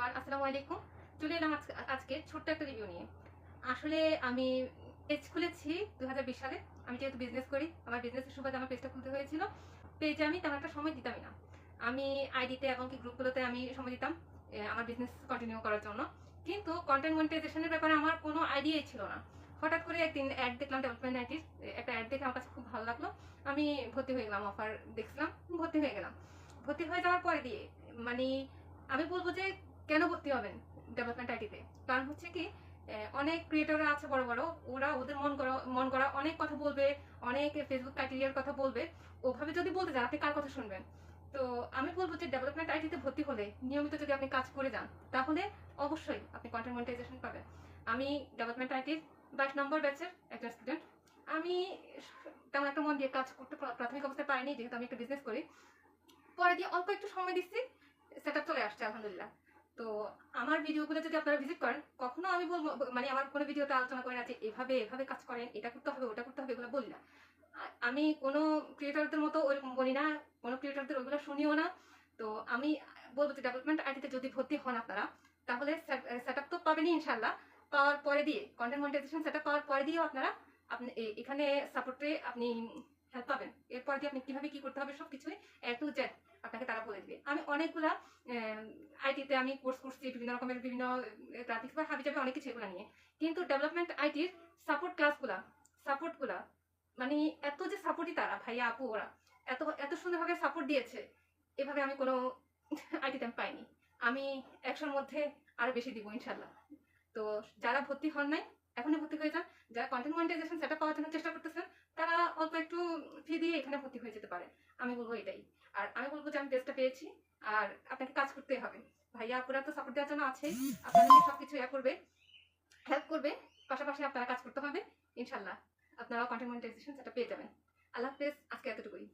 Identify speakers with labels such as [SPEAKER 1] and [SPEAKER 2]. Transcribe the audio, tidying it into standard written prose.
[SPEAKER 1] Everyone, আসসালামু আলাইকুম। চলে এলাম আজকে ছোট্ট একটা রিভিউ নিয়ে। আসলে আমি পেজ খুলেছি 2020 সালে। আমি যেহেতু বিজনেস করি, আমার বিজনেসের সুবাদে আমার পেজটা খুলতে হয়েছিল। পেজে আমি তেমন একটা সময় দিতামই না। আমি আইডিতে এবং কি গ্রুপগুলোতে আমি সময় দিতাম আমার বিজনেস কন্টিনিউ করার জন্য। কিন্তু কন্টেন্ট মনিটাইজেশনের ব্যাপারে আমার কোনো আইডিয়াই ছিল না। হঠাৎ করে একদিন অ্যাড দেখলাম ডেভেলপমেন্ট আইটির। একটা অ্যাড দেখে আমার কাছে খুব ভালো লাগলো। আমি ভর্তি হয়ে গেলাম, অফার দেখছিলাম, ভর্তি হয়ে গেলাম। ভর্তি হয়ে যাওয়ার পরে দিয়ে মানে আমি বলবো যে কেন ভর্তি হবেন ডেভেলপমেন্ট আইটিতে? কারণ হচ্ছে কি, অনেক ক্রিয়েটররা আছে বড় বড়, ওরা ওদের মন করা অনেক কথা বলবে, অনেক ফেসবুক ক্রাইটেরিয়ার কথা বলবে। ওভাবে যদি বলতে যান, আপনি কার কথা শুনবেন? তো আমি বলবো যে ডেভেলপমেন্ট আইটিতে ভর্তি হলে নিয়মিত যদি আপনি কাজ করে যান, তাহলে অবশ্যই আপনি কন্টেন্ট মনিটাইজেশন পাবেন। আমি ডেভেলপমেন্ট আইটির 22 নম্বর ব্যাচের একজন স্টুডেন্ট। আমি তেমন একটা মন দিয়ে কাজ করতে প্রাথমিক অবস্থায় পারিনি, যেহেতু আমি একটা বিজনেস করি। পরে দিয়ে অল্প একটু সময় দিচ্ছি, সেট আপ চলে আসছে আলহামদুলিল্লাহ। তো আমার ভিডিওগুলো যদি আপনারা ভিজিট করেন, কখনো আমি বলবো মানে আমার কোনো ভিডিওতে আলোচনা করে না যে এভাবে এভাবে কাজ করেন, এটা করতে হবে ওটা করতে হবে, এগুলো বলি না। আমি কোনো ক্রিয়েটরদের মতো ওরকম বলি না, কোনো ক্রিয়েটরদের ওইগুলো শুনিও না। তো আমি বলবো যে ডেভেলপমেন্ট আইটিতে যদি ভর্তি হন আপনারা, তাহলে সেট আপ তো পাবেনই ইনশাল্লাহ। পাওয়ার পরে দিয়ে কন্টেন্ট মনিটাইজেশন সেট আপ পাওয়ার পরে দিয়েও আপনারা আপনি এখানে সাপোর্টে আপনি হেল্প পাবেন। এরপর দিয়ে আপনি কিভাবে কি করতে হবে সবকিছুই এ টু জেড আপনাকে তারা বলে দিবে। আমি অনেকগুলা আইটিতে আমি কোর্স করছি, বিভিন্ন রকমের বিভিন্ন গ্রাফিক্স বা হাবি যাবে অনেক কিছু এগুলো নিয়ে। কিন্তু ডেভেলপমেন্ট আইটির সাপোর্টগুলা মানে এত যে সাপোর্টই তারা ভাইয়া আপু ওরা এত এত সুন্দরভাবে সাপোর্ট দিয়েছে, এভাবে আমি কোনো আইটিতে আমি পাইনি। আমি 100-র মধ্যে আরো বেশি দিব ইনশাল্লাহ। তো যারা ভর্তি হন নাই, এখনই ভর্তি হয়ে যান। যারা কন্টেন্ট মনিটাইজেশন সেটা পাওয়ার জন্য চেষ্টা করতেছেন, তারা অল্প একটু ফি দিয়ে এখানে ভর্তি হয়ে যেতে পারে। আমি বলবো এটাই। আর আমি বলবো যে আমি পেজটা পেয়েছি, আর আপনাকে কাজ করতেই হবে। ভাইয়া আপুরা তো সাপোর্ট দেওয়ার জন্য আছে, আপনাদেরকে সবকিছু করবে, হেল্প করবে। পাশাপাশি আপনারা কাজ করতে হবে ইনশাল্লাহ। আপনারা কন্টেন্ট মনিটাইজেশন সেটা পেয়ে যাবেন। আল্লাহ হাফেজ, আজকে এতটুকুই।